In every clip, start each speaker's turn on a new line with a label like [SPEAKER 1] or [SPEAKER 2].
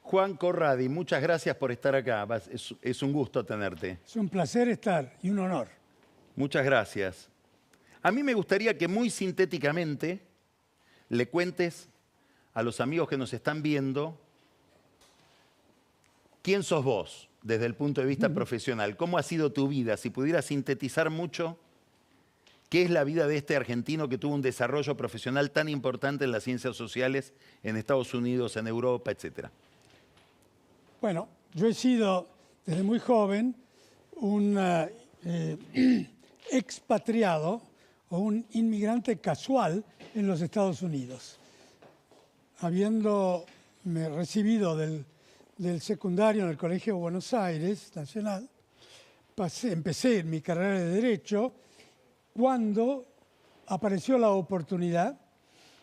[SPEAKER 1] Juan Corradi, muchas gracias por estar acá. Es un gusto tenerte.
[SPEAKER 2] Es un placer estar y un honor.
[SPEAKER 1] Muchas gracias. A mí me gustaría que muy sintéticamente le cuentes a los amigos que nos están viendo quién sos vos desde el punto de vista profesional. ¿Cómo ha sido tu vida? Si pudieras sintetizar mucho, ¿qué es la vida de este argentino que tuvo un desarrollo profesional tan importante en las ciencias sociales en Estados Unidos, en Europa, etcétera?
[SPEAKER 2] Bueno, yo he sido desde muy joven un expatriado o un inmigrante casual en los Estados Unidos. Habiéndome recibido del secundario en el Colegio de Buenos Aires Nacional, empecé mi carrera de Derecho cuando apareció la oportunidad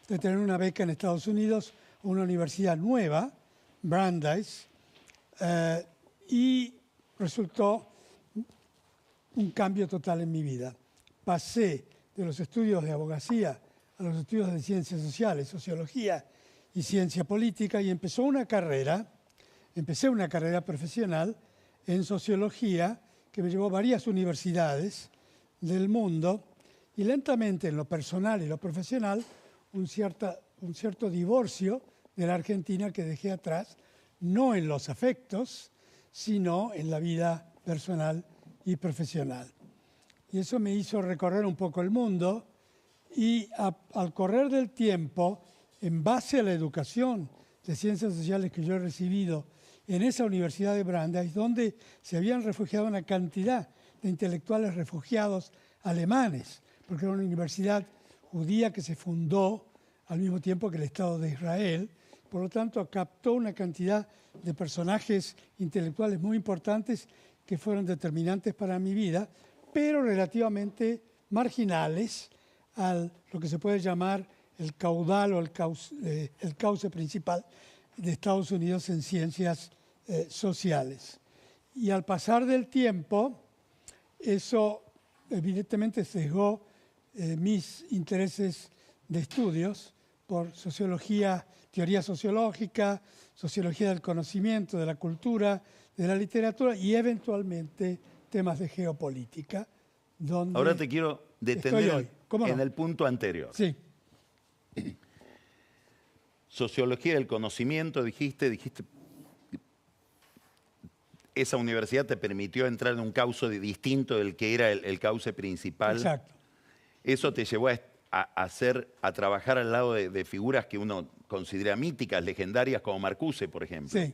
[SPEAKER 2] de tener una beca en Estados Unidos, una universidad nueva, Brandeis, y resultó un cambio total en mi vida. Pasé de los estudios de abogacía a los estudios de ciencias sociales, sociología y ciencia política, y empecé una carrera profesional en sociología que me llevó a varias universidades del mundo, y lentamente en lo personal y lo profesional un cierto divorcio de la Argentina que dejé atrás, no en los afectos, sino en la vida personal y profesional. Y eso me hizo recorrer un poco el mundo y al correr del tiempo, en base a la educación de ciencias sociales que yo he recibido en esa Universidad de Brandeis, donde se habían refugiado una cantidad de intelectuales refugiados alemanes, porque era una universidad judía que se fundó al mismo tiempo que el Estado de Israel. Por lo tanto, captó una cantidad de personajes intelectuales muy importantes que fueron determinantes para mi vida, pero relativamente marginales a lo que se puede llamar el caudal o el cauce principal de Estados Unidos en ciencias sociales. Y al pasar del tiempo, eso evidentemente sesgó mis intereses de estudios por sociología, teoría sociológica, sociología del conocimiento, de la cultura, de la literatura y eventualmente temas de geopolítica. Donde
[SPEAKER 1] ahora te quiero detener en el punto anterior.
[SPEAKER 2] Sí.
[SPEAKER 1] Sociología del conocimiento, dijiste, esa universidad te permitió entrar en un cauce distinto del que era el cauce principal.
[SPEAKER 2] Exacto.
[SPEAKER 1] Eso te llevó a trabajar al lado de figuras que uno considera míticas, legendarias, como Marcuse, por ejemplo.
[SPEAKER 2] Sí.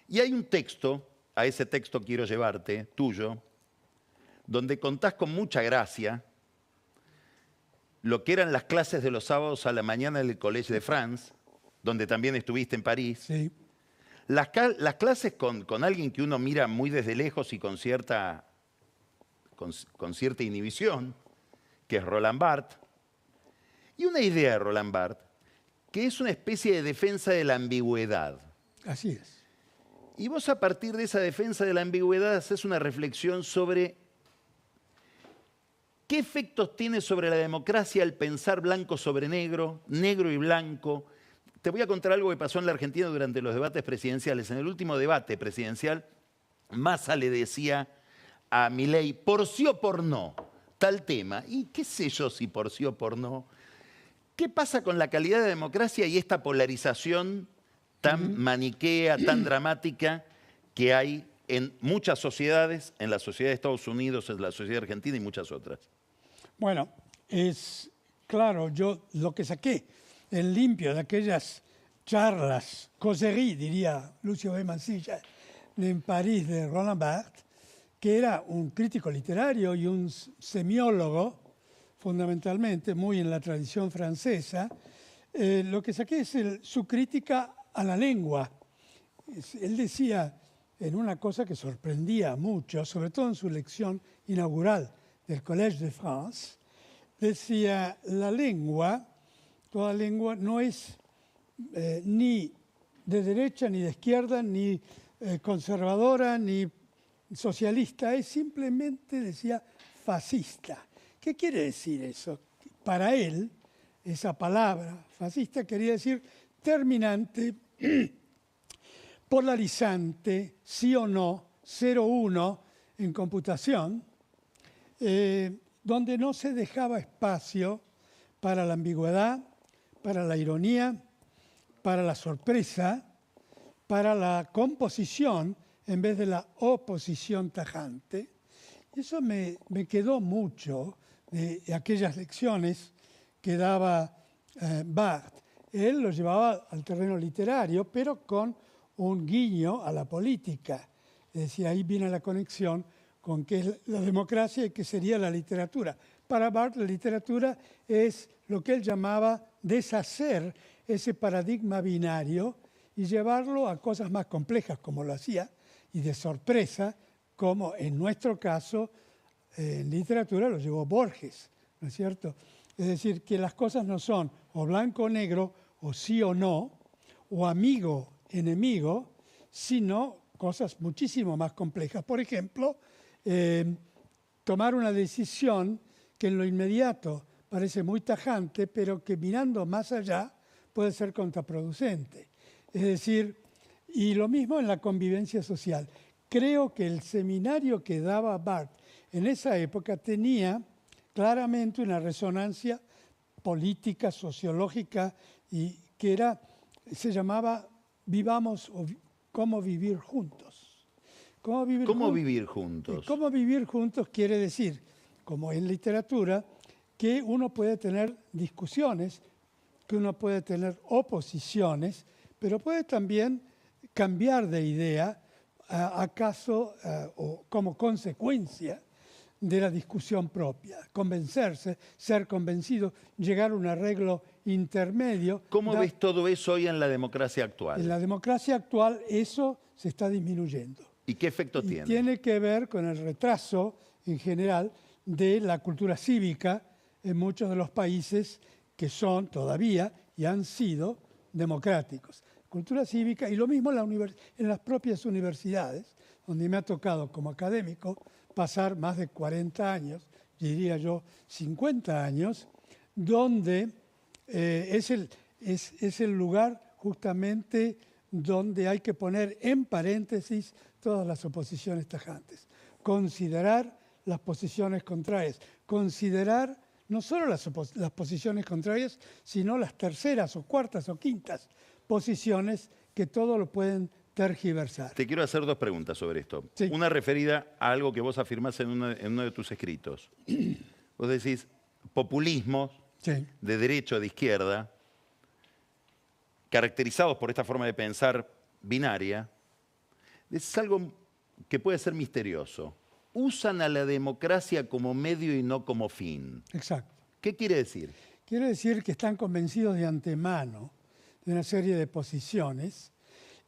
[SPEAKER 1] Y hay un texto, a ese texto quiero llevarte, tuyo, donde contás con mucha gracia lo que eran las clases de los sábados a la mañana del Collège de France, donde también estuviste en París.
[SPEAKER 2] Sí.
[SPEAKER 1] Las clases con alguien que uno mira muy desde lejos y con cierta inhibición, que es Roland Barthes. Y una idea de Roland Barthes, que es una especie de defensa de la ambigüedad.
[SPEAKER 2] Así es.
[SPEAKER 1] Y vos a partir de esa defensa de la ambigüedad haces una reflexión sobre qué efectos tiene sobre la democracia el pensar blanco sobre negro, negro y blanco. Te voy a contar algo que pasó en la Argentina durante los debates presidenciales. En el último debate presidencial, Massa le decía a Milei, por sí o por no, tal tema. Y qué sé yo si por sí o por no. ¿Qué pasa con la calidad de democracia y esta polarización tan maniquea, tan dramática que hay en muchas sociedades, en la sociedad de Estados Unidos, en la sociedad argentina y muchas otras?
[SPEAKER 2] Bueno, es claro, yo lo que saqué en limpio de aquellas charlas, causeries, diría Lucio B. Mansilla, en París de Roland Barthes, que era un crítico literario y un semiólogo, fundamentalmente, muy en la tradición francesa. Lo que saqué es su crítica a la lengua. Él decía en una cosa que sorprendía mucho, sobre todo en su lección inaugural del Collège de France, decía, la lengua, toda lengua no es ni de derecha, ni de izquierda, ni conservadora, ni socialista, es simplemente, decía, fascista. ¿Qué quiere decir eso? Para él, esa palabra fascista quería decir terminante polarizante, sí o no, 0-1 en computación, donde no se dejaba espacio para la ambigüedad, para la ironía, para la sorpresa, para la composición en vez de la oposición tajante. Y eso me quedó mucho de aquellas lecciones que daba Barthes. Él lo llevaba al terreno literario, pero con un guiño a la política. Es decir, ahí viene la conexión con qué es la democracia y qué sería la literatura. Para Barthes, la literatura es lo que él llamaba deshacer ese paradigma binario y llevarlo a cosas más complejas, como lo hacía, y de sorpresa, como en nuestro caso, en literatura lo llevó Borges, ¿no es cierto? Es decir, que las cosas no son o blanco o negro, o sí o no, o amigo, enemigo, sino cosas muchísimo más complejas. Por ejemplo, tomar una decisión que en lo inmediato parece muy tajante, pero que mirando más allá puede ser contraproducente. Es decir, y lo mismo en la convivencia social. Creo que el seminario que daba Barthes en esa época tenía claramente una resonancia política, sociológica, y que se llamaba Vivamos o cómo vivir juntos.
[SPEAKER 1] ¿Cómo vivir juntos?
[SPEAKER 2] Cómo vivir juntos quiere decir, como en literatura, que uno puede tener discusiones, que uno puede tener oposiciones, pero puede también cambiar de idea, acaso o como consecuencia de la discusión propia, convencerse, ser convencido, llegar a un arreglo intermedio.
[SPEAKER 1] ¿Cómo ves todo eso hoy en la democracia actual?
[SPEAKER 2] En la democracia actual eso se está disminuyendo.
[SPEAKER 1] ¿Y qué efecto tiene?
[SPEAKER 2] Tiene que ver con el retraso en general de la cultura cívica en muchos de los países que son todavía y han sido democráticos. Cultura cívica y lo mismo en las propias universidades, donde me ha tocado como académico pasar más de 40 años, diría yo 50 años, donde es el lugar justamente donde hay que poner en paréntesis todas las oposiciones tajantes. Considerar las posiciones contrarias. Considerar no solo las posiciones contrarias, sino las terceras o cuartas o quintas posiciones que todo lo pueden tergiversar.
[SPEAKER 1] Te quiero hacer dos preguntas sobre esto.
[SPEAKER 2] Sí.
[SPEAKER 1] Una referida a algo que vos afirmás en uno de tus escritos. Vos decís, populismos
[SPEAKER 2] Sí.
[SPEAKER 1] de derecha o de izquierda, caracterizados por esta forma de pensar binaria, es algo que puede ser misterioso. Usan a la democracia como medio y no como fin.
[SPEAKER 2] Exacto.
[SPEAKER 1] ¿Qué quiere decir?
[SPEAKER 2] Quiere decir que están convencidos de antemano de una serie de posiciones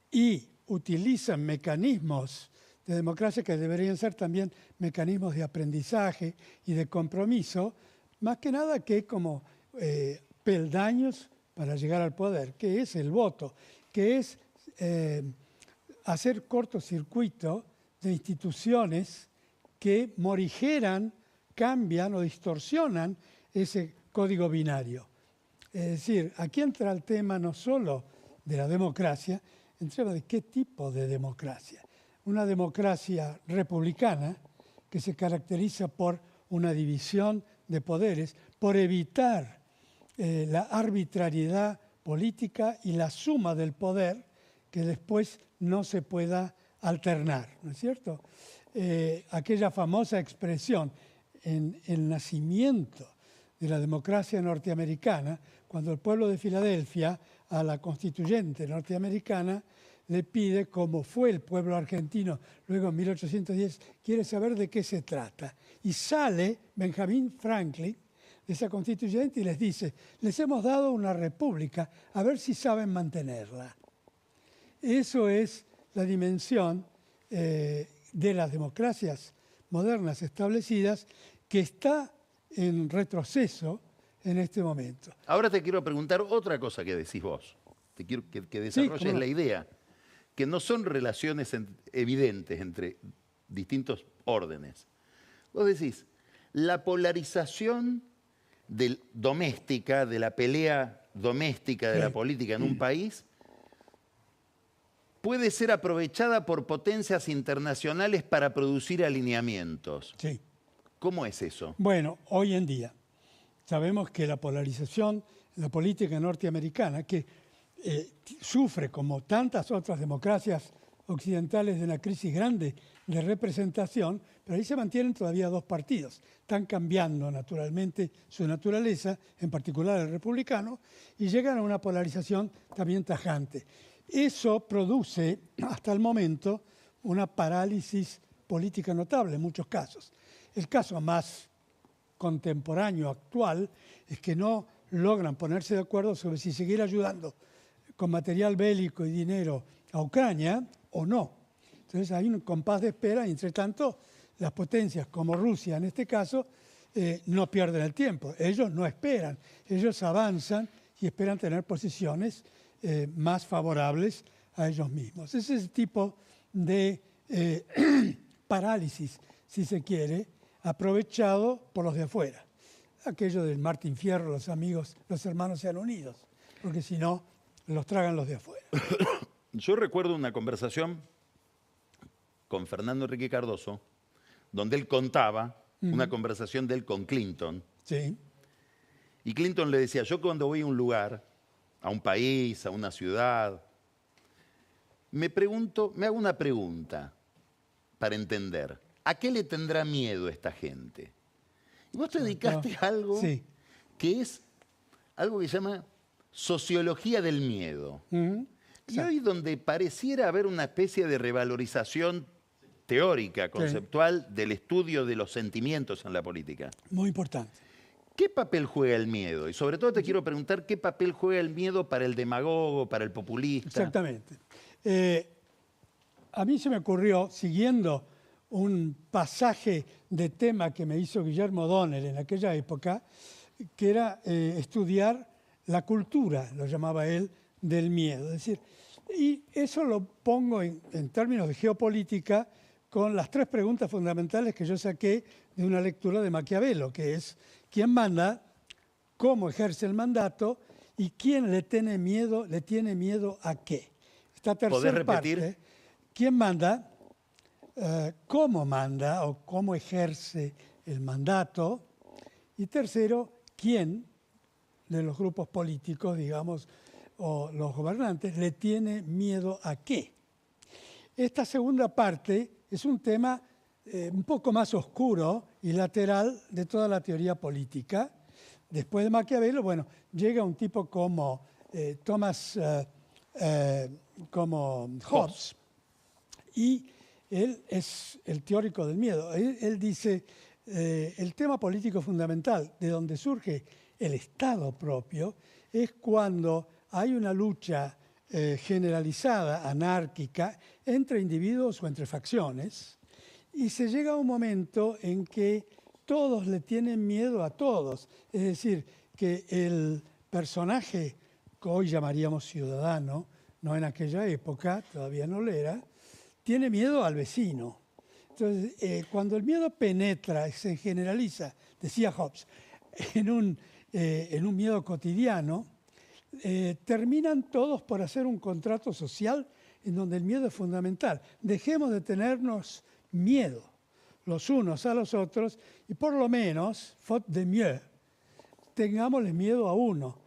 [SPEAKER 2] y utilizan mecanismos de democracia que deberían ser también mecanismos de aprendizaje y de compromiso, más que nada que como peldaños para llegar al poder, que es el voto, que es hacer cortocircuito de instituciones que morigeran, cambian o distorsionan ese código binario. Es decir, aquí entra el tema no solo de la democracia, entra de qué tipo de democracia. Una democracia republicana que se caracteriza por una división de poderes, por evitar la arbitrariedad política y la suma del poder que después no se pueda alternar, ¿no es cierto? Aquella famosa expresión en el nacimiento de la democracia norteamericana, cuando el pueblo de Filadelfia a la constituyente norteamericana le pide, como fue el pueblo argentino luego en 1810, quiere saber de qué se trata. Y sale Benjamin Franklin de esa constituyente y les dice, les hemos dado una república, a ver si saben mantenerla. Eso es la dimensión de las democracias modernas establecidas que está en retroceso en este momento.
[SPEAKER 1] Ahora te quiero preguntar otra cosa que decís vos. Te quiero que desarrolles la idea, que no son relaciones evidentes entre distintos órdenes. Vos decís, la polarización doméstica, de la pelea doméstica de la política en un país, puede ser aprovechada por potencias internacionales para producir alineamientos.
[SPEAKER 2] Sí.
[SPEAKER 1] ¿Cómo es eso?
[SPEAKER 2] Bueno, hoy en día sabemos que la polarización en la política norteamericana, que sufre como tantas otras democracias occidentales de una crisis grande de representación, pero ahí se mantienen todavía dos partidos. Están cambiando naturalmente su naturaleza, en particular el republicano, y llegan a una polarización también tajante. Eso produce, hasta el momento, una parálisis política notable en muchos casos. El caso más contemporáneo, actual, es que no logran ponerse de acuerdo sobre si seguir ayudando con material bélico y dinero a Ucrania o no. Entonces hay un compás de espera y, entre tanto, las potencias como Rusia, en este caso, no pierden el tiempo. Ellos no esperan, ellos avanzan y esperan tener posiciones más favorables a ellos mismos. Es ese tipo de parálisis, si se quiere, aprovechado por los de afuera. Aquello del Martín Fierro, los amigos, los hermanos sean unidos, porque si no, los tragan los de afuera.
[SPEAKER 1] Yo recuerdo una conversación con Fernando Enrique Cardoso, donde él contaba una conversación de él con Clinton.
[SPEAKER 2] Sí.
[SPEAKER 1] Y Clinton le decía, yo cuando voy a un lugar, a un país, a una ciudad, me hago una pregunta para entender. ¿A qué le tendrá miedo esta gente? Y vos te dedicaste a algo que es algo que se llama sociología del miedo. Y hoy donde pareciera haber una especie de revalorización teórica, conceptual, del estudio de los sentimientos en la política.
[SPEAKER 2] Muy importante.
[SPEAKER 1] ¿Qué papel juega el miedo? Y sobre todo te quiero preguntar qué papel juega el miedo para el demagogo, para el populista.
[SPEAKER 2] Exactamente. A mí se me ocurrió, siguiendo un pasaje de tema que me hizo Guillermo Donner en aquella época, que era estudiar la cultura, lo llamaba él, del miedo. Es decir, y eso lo pongo en términos de geopolítica con las tres preguntas fundamentales que yo saqué de una lectura de Maquiavelo, que es quién manda, cómo ejerce el mandato y quién le tiene miedo a qué. Esta tercera parte, quién manda, cómo manda o cómo ejerce el mandato, y tercero, quién de los grupos políticos, digamos, o los gobernantes, le tiene miedo a qué. Esta segunda parte es un tema un poco más oscuro y lateral de toda la teoría política. Después de Maquiavelo, bueno, llega un tipo como como Hobbes, y él es el teórico del miedo. Él dice, el tema político fundamental de donde surge el Estado propio es cuando hay una lucha generalizada, anárquica, entre individuos o entre facciones, y se llega a un momento en que todos le tienen miedo a todos. Es decir, que el personaje que hoy llamaríamos ciudadano, no en aquella época, todavía no lo era, tiene miedo al vecino. Entonces, cuando el miedo penetra y se generaliza, decía Hobbes, en un miedo cotidiano, terminan todos por hacer un contrato social en donde el miedo es fundamental. Dejemos de tenernos miedo los unos a los otros y por lo menos, faute de mieux, tengámosle miedo a uno,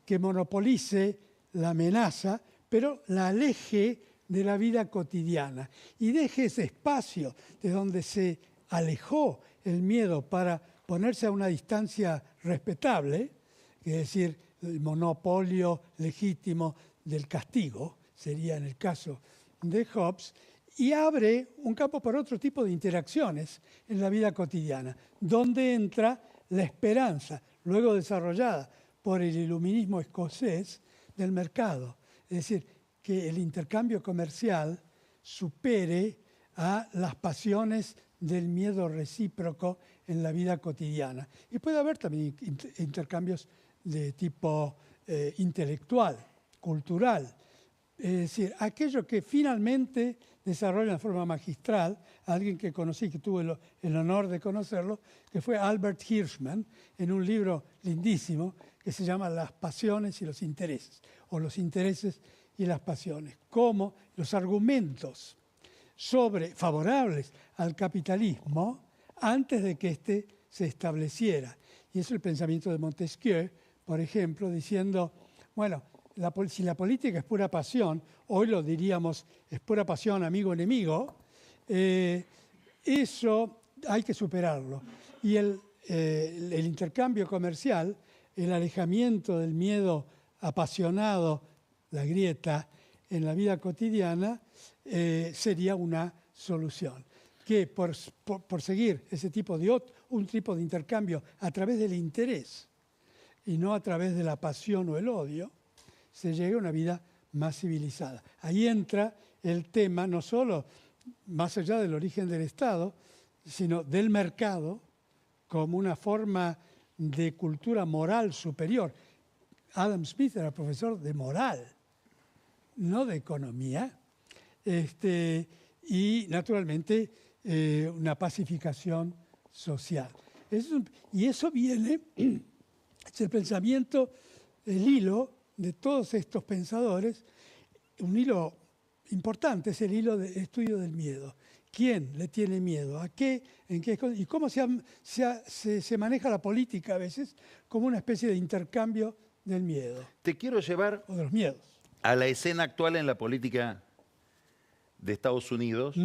[SPEAKER 2] que monopolice la amenaza, pero la aleje de la vida cotidiana y deje ese espacio de donde se alejó el miedo para ponerse a una distancia respetable, es decir, el monopolio legítimo del castigo, sería en el caso de Hobbes, y abre un campo para otro tipo de interacciones en la vida cotidiana, donde entra la esperanza, luego desarrollada por el iluminismo escocés, del mercado. Es decir, que el intercambio comercial supere a las pasiones del miedo recíproco en la vida cotidiana. Y puede haber también intercambios de tipo intelectual, cultural. Es decir, aquello que finalmente desarrolla de forma magistral, alguien que conocí, que tuve el honor de conocerlo, que fue Albert Hirschman, en un libro lindísimo que se llama Las pasiones y los intereses, o los intereses y las pasiones. Cómo los argumentos favorables al capitalismo antes de que éste se estableciera. Y eso es el pensamiento de Montesquieu, por ejemplo, diciendo, bueno, si la política es pura pasión, hoy lo diríamos, es pura pasión amigo-enemigo, eso hay que superarlo. Y el intercambio comercial, el alejamiento del miedo apasionado, la grieta en la vida cotidiana, sería una solución. Que por seguir un tipo de intercambio a través del interés y no a través de la pasión o el odio, se llegue a una vida más civilizada. Ahí entra el tema no solo más allá del origen del Estado, sino del mercado como una forma de cultura moral superior. Adam Smith era profesor de moral, no de economía, y naturalmente una pacificación social. Y eso viene, es el pensamiento, el hilo de todos estos pensadores, un hilo importante es el hilo de estudio del miedo. ¿Quién le tiene miedo? ¿A qué? ¿En qué? ¿Y cómo se maneja la política a veces como una especie de intercambio del miedo?
[SPEAKER 1] Te quiero llevar
[SPEAKER 2] o de los miedos
[SPEAKER 1] a la escena actual en la política de Estados Unidos.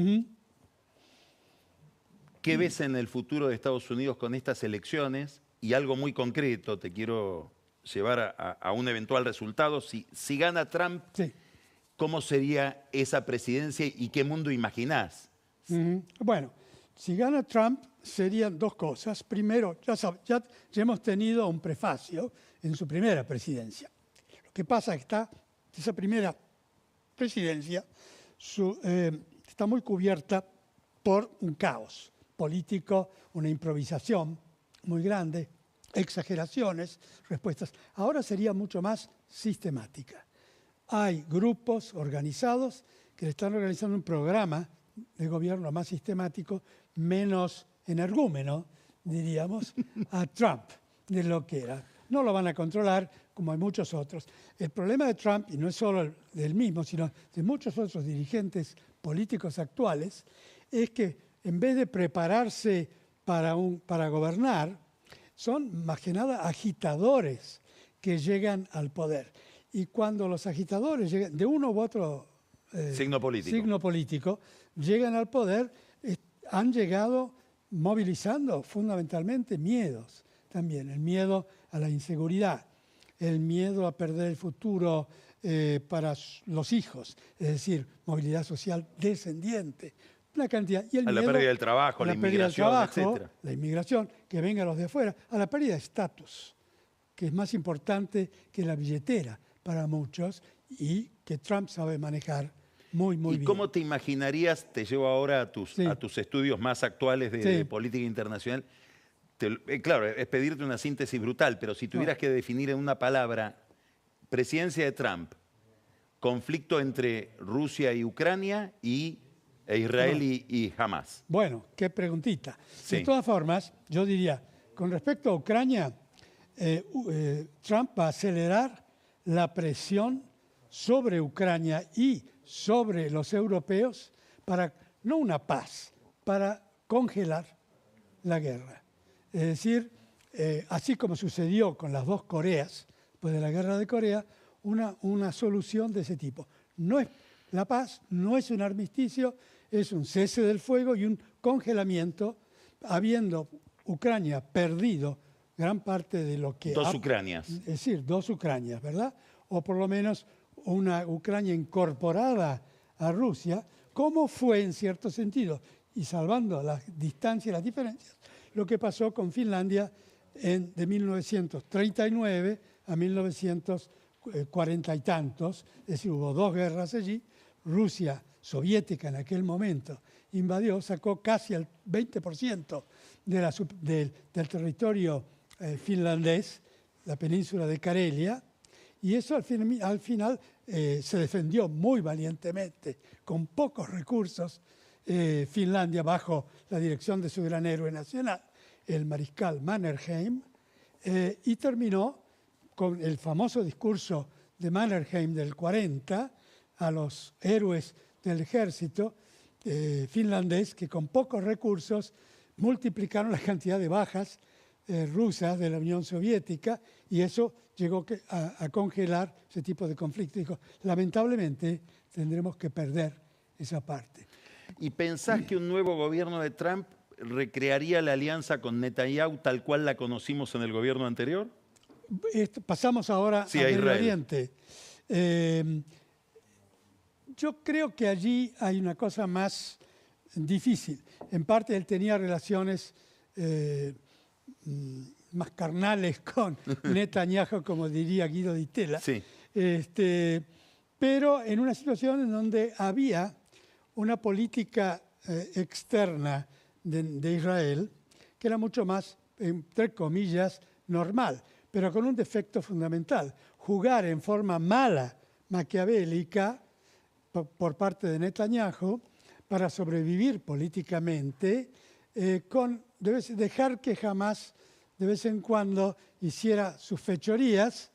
[SPEAKER 1] ¿Qué ves en el futuro de Estados Unidos con estas elecciones? Y algo muy concreto, te quiero llevar a un eventual resultado. Si gana Trump,
[SPEAKER 2] sí.
[SPEAKER 1] ¿Cómo sería esa presidencia y qué mundo imaginás?
[SPEAKER 2] Bueno, si gana Trump serían dos cosas. Primero, ya hemos tenido un prefacio en su primera presidencia. Lo que pasa es que esa primera presidencia está muy cubierta por un caos político, una improvisación muy grande, exageraciones, respuestas. Ahora sería mucho más sistemática. Hay grupos organizados que le están organizando un programa de gobierno más sistemático, menos energúmeno, diríamos, a Trump de lo que era. No lo van a controlar como hay muchos otros. El problema de Trump, y no es solo del mismo, sino de muchos otros dirigentes políticos actuales, es que en vez de prepararse para gobernar, son más que nada agitadores que llegan al poder. Y cuando los agitadores llegan de uno u otro
[SPEAKER 1] signo
[SPEAKER 2] político, llegan al poder, han llegado movilizando fundamentalmente miedos también. El miedo a la inseguridad, el miedo a perder el futuro para los hijos, es decir, movilidad social descendiente, una cantidad. Y el miedo
[SPEAKER 1] la pérdida del trabajo, la inmigración, etc.
[SPEAKER 2] La inmigración, que vengan los de afuera, a la pérdida de estatus, que es más importante que la billetera para muchos y que Trump sabe manejar muy bien.
[SPEAKER 1] ¿Y cómo te imaginarías, te llevo ahora a tus estudios más actuales de política internacional? Claro, es pedirte una síntesis brutal, pero si tuvieras que definir en una palabra, presidencia de Trump, conflicto entre Rusia y Ucrania e Israel y Hamas.
[SPEAKER 2] Bueno, qué preguntita.
[SPEAKER 1] Sí.
[SPEAKER 2] De todas formas, yo diría, con respecto a Ucrania, Trump va a acelerar la presión sobre Ucrania y sobre los europeos para, no una paz, para congelar la guerra. Es decir, así como sucedió con las dos Coreas, después de la guerra de Corea, una solución de ese tipo. No es la paz, no es un armisticio, es un cese del fuego y un congelamiento, habiendo Ucrania perdido gran parte de lo que...
[SPEAKER 1] Dos Ucranias.
[SPEAKER 2] Es decir, dos Ucranias, ¿verdad? O por lo menos una Ucrania incorporada a Rusia, como fue en cierto sentido, y salvando las distancias y las diferencias, lo que pasó con Finlandia de 1939 a 1940 y tantos, es decir, hubo dos guerras allí. Rusia soviética en aquel momento invadió, sacó casi el 20% del territorio finlandés, la península de Karelia, y eso al final se defendió muy valientemente, con pocos recursos, Finlandia bajo la dirección de su gran héroe nacional, el mariscal Mannerheim, y terminó con el famoso discurso de Mannerheim del 40 a los héroes del ejército finlandés que con pocos recursos multiplicaron la cantidad de bajas rusas de la Unión Soviética y eso llegó a congelar ese tipo de conflictos. Dijo, lamentablemente tendremos que perder esa parte.
[SPEAKER 1] ¿Y pensás que un nuevo gobierno de Trump recrearía la alianza con Netanyahu tal cual la conocimos en el gobierno anterior?
[SPEAKER 2] Pasamos ahora
[SPEAKER 1] sí,
[SPEAKER 2] a Medio
[SPEAKER 1] Israel.
[SPEAKER 2] Oriente. Yo creo que allí hay una cosa más difícil. En parte él tenía relaciones más carnales con Netanyahu, como diría Guido Di Tella.
[SPEAKER 1] Sí.
[SPEAKER 2] Pero en una situación en donde había una política externa de Israel que era mucho más, entre comillas, normal, pero con un defecto fundamental. Jugar en forma mala, maquiavélica, por parte de Netanyahu, para sobrevivir políticamente, dejar que Hamás de vez en cuando hiciera sus fechorías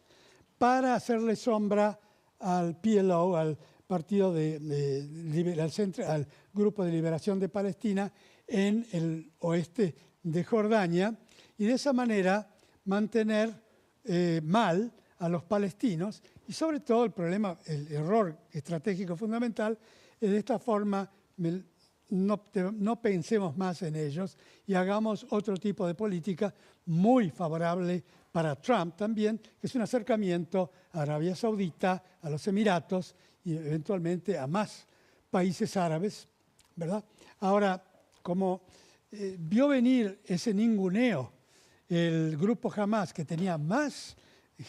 [SPEAKER 2] para hacerle sombra al PLO, al partido al Grupo de Liberación de Palestina en el oeste de Jordania, y de esa manera mantener mal a los palestinos, y sobre todo el error estratégico fundamental es de esta forma no pensemos más en ellos y hagamos otro tipo de política muy favorable para Trump también, que es un acercamiento a Arabia Saudita, a los Emiratos y eventualmente a más países árabes, ¿verdad? Ahora, como vio venir ese ninguneo, el grupo Hamás, que tenía más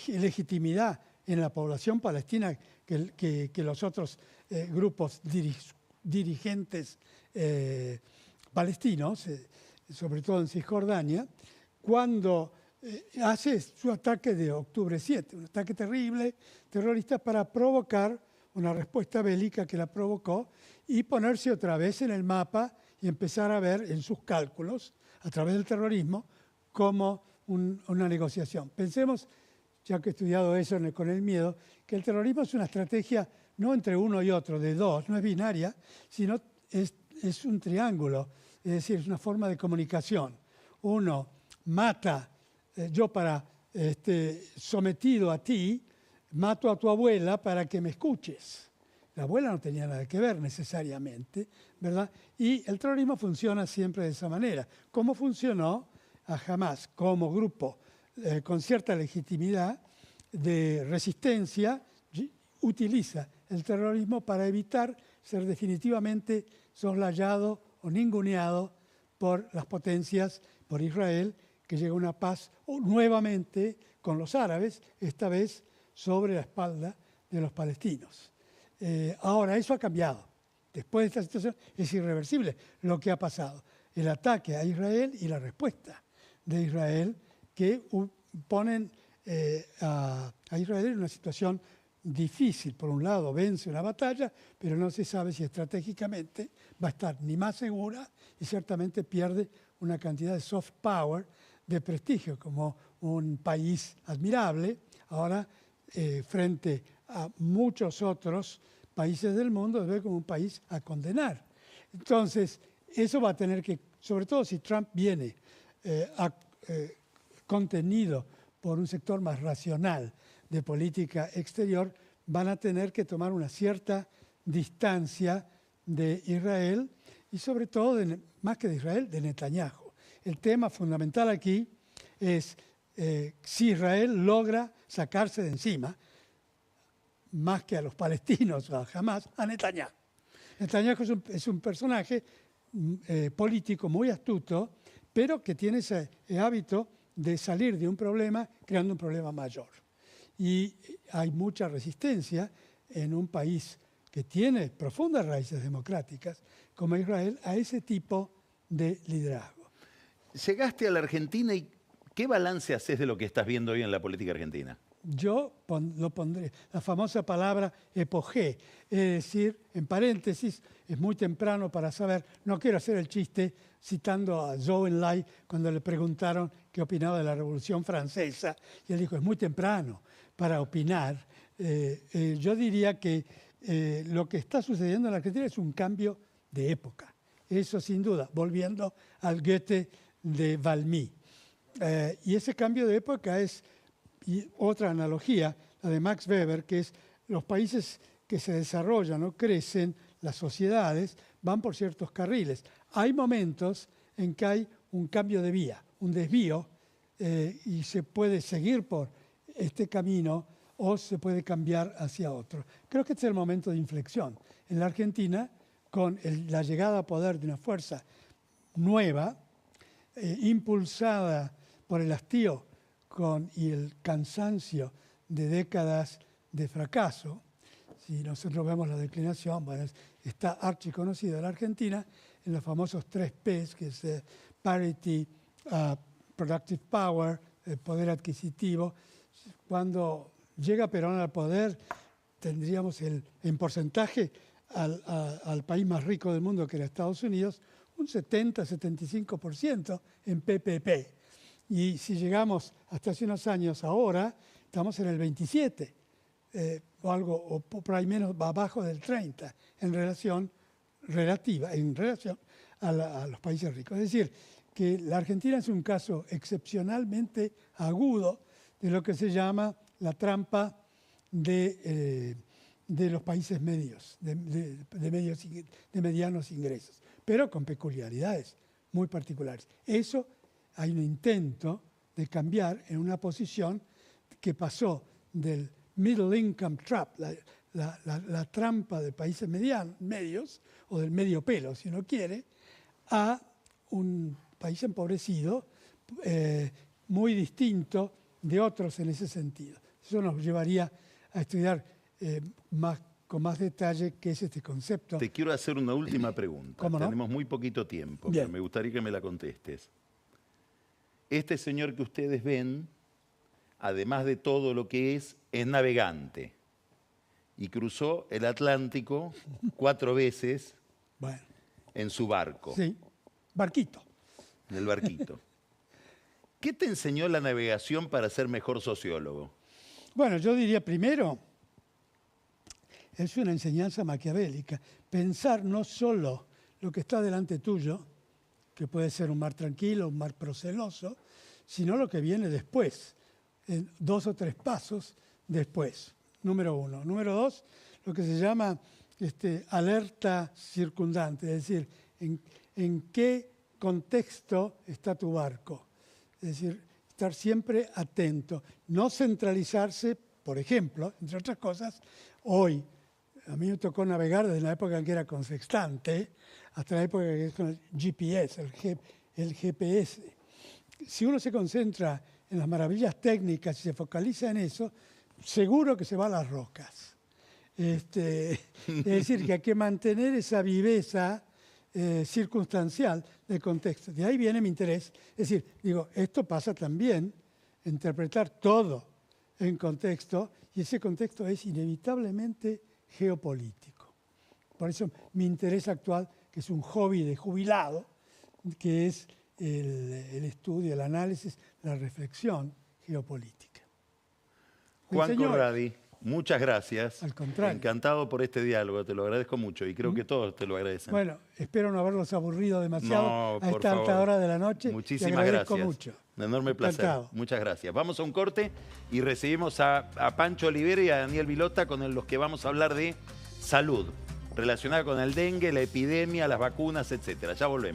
[SPEAKER 2] legitimidad en la población palestina que los otros grupos dirigentes palestinos, sobre todo en Cisjordania, cuando hace su ataque de octubre 7, un ataque terrible, terrorista, para provocar una respuesta bélica que la provocó y ponerse otra vez en el mapa y empezar a ver en sus cálculos, a través del terrorismo, como una negociación. Pensemos, ya que he estudiado eso con el miedo, que el terrorismo es una estrategia no entre uno y otro, de dos, no es binaria, sino es un triángulo, es decir, es una forma de comunicación. Uno mata, sometido a ti, mato a tu abuela para que me escuches. La abuela no tenía nada que ver necesariamente, ¿verdad? Y el terrorismo funciona siempre de esa manera. ¿Cómo funcionó a Hamás como grupo con cierta legitimidad de resistencia? Utiliza el terrorismo para evitar ser definitivamente soslayado o ninguneado por las potencias, por Israel, que llega a una paz nuevamente con los árabes, esta vez sobre la espalda de los palestinos. Ahora, eso ha cambiado. Después de esta situación es irreversible lo que ha pasado. El ataque a Israel y la respuesta de Israel que ponen a Israel en una situación difícil. Por un lado, vence una batalla, pero no se sabe si estratégicamente va a estar ni más segura y ciertamente pierde una cantidad de soft power, de prestigio como un país admirable. Ahora, frente a muchos otros países del mundo, se ve como un país a condenar. Entonces, eso va a tener que, sobre todo si Trump viene contenido por un sector más racional de política exterior, van a tener que tomar una cierta distancia de Israel y sobre todo, más que de Israel, de Netanyahu. El tema fundamental aquí es si Israel logra sacarse de encima, más que a los palestinos o a Hamás, a Netanyahu. Netanyahu es un personaje político muy astuto, pero que tiene ese hábito de salir de un problema creando un problema mayor. Y hay mucha resistencia en un país que tiene profundas raíces democráticas, como Israel, a ese tipo de liderazgo.
[SPEAKER 1] Llegaste a la Argentina y ¿qué balance haces de lo que estás viendo hoy en la política argentina?
[SPEAKER 2] Yo lo pondré, la famosa palabra epogé, es decir, en paréntesis, es muy temprano para saber, no quiero hacer el chiste citando a Zhou Enlai cuando le preguntaron qué opinaba de la Revolución Francesa, y él dijo, es muy temprano para opinar. Yo diría que lo que está sucediendo en la Argentina es un cambio de época. Eso sin duda, volviendo al Goethe de Valmy. Y ese cambio de época es otra analogía, la de Max Weber, que es los países que se desarrollan o crecen, las sociedades, van por ciertos carriles. Hay momentos en que hay un cambio de vía, un desvío, y se puede seguir por este camino o se puede cambiar hacia otro. Creo que este es el momento de inflexión. En la Argentina, con la llegada a poder de una fuerza nueva, impulsada por el hastío y el cansancio de décadas de fracaso. Si nosotros vemos la declinación, bueno, está archiconocida en la Argentina en los famosos 3 Ps, que es parity, productive power, poder adquisitivo. Cuando llega Perón al poder, tendríamos en porcentaje al país más rico del mundo, que era Estados Unidos, un 70-75% en PPP. Y si llegamos hasta hace unos años ahora, estamos en el 27%, o por ahí menos abajo del 30%, en relación a los países ricos. Es decir, que la Argentina es un caso excepcionalmente agudo de lo que se llama la trampa de los países medios, de medianos ingresos, pero con peculiaridades muy particulares. Eso hay un intento de cambiar en una posición que pasó del middle income trap, la trampa de países medios, o del medio pelo, si uno quiere, a un país empobrecido, muy distinto de otros en ese sentido. Eso nos llevaría a estudiar con más detalle qué es este concepto.
[SPEAKER 1] Te quiero hacer una última pregunta.
[SPEAKER 2] ¿Cómo no?
[SPEAKER 1] Tenemos muy poquito tiempo,
[SPEAKER 2] Bien.
[SPEAKER 1] pero me gustaría que me la contestes. Este señor que ustedes ven, además de todo lo que es navegante. Y cruzó el Atlántico 4 veces
[SPEAKER 2] Bueno,
[SPEAKER 1] en su barco,
[SPEAKER 2] sí, barquito.
[SPEAKER 1] en el barquito. ¿Qué te enseñó la navegación para ser mejor sociólogo?
[SPEAKER 2] Bueno, yo diría primero, es una enseñanza maquiavélica. Pensar no solo lo que está delante tuyo, que puede ser un mar tranquilo, un mar proceloso, sino lo que viene después, en 2 o 3 pasos después, número 1. Número 2, lo que se llama alerta circundante, es decir, en qué contexto está tu barco. Es decir, estar siempre atento, no centralizarse, por ejemplo, entre otras cosas, hoy, a mí me tocó navegar desde la época en que era con sextante hasta la época que es con el GPS, el GPS. Si uno se concentra en las maravillas técnicas y se focaliza en eso, seguro que se va a las rocas. Es decir, que hay que mantener esa viveza circunstancial del contexto. De ahí viene mi interés. Es decir, digo, esto pasa también, interpretar todo en contexto, y ese contexto es inevitablemente geopolítico. Por eso mi interés actual, que es un hobby de jubilado, que es el estudio, el análisis, la reflexión geopolítica.
[SPEAKER 1] Juan Corradi, muchas gracias.
[SPEAKER 2] Al contrario.
[SPEAKER 1] Encantado por este diálogo, te lo agradezco mucho y creo que todos te lo agradecen.
[SPEAKER 2] Bueno, espero no haberlos aburrido demasiado a esta alta hora de la noche.
[SPEAKER 1] Muchísimas
[SPEAKER 2] agradezco
[SPEAKER 1] gracias.
[SPEAKER 2] Mucho.
[SPEAKER 1] Un enorme placer.
[SPEAKER 2] Encantado.
[SPEAKER 1] Muchas gracias. Vamos a un corte y recibimos a Pancho Olivera y a Daniel Vilota con los que vamos a hablar de salud, relacionada con el dengue, la epidemia, las vacunas, etcétera. Ya volvemos.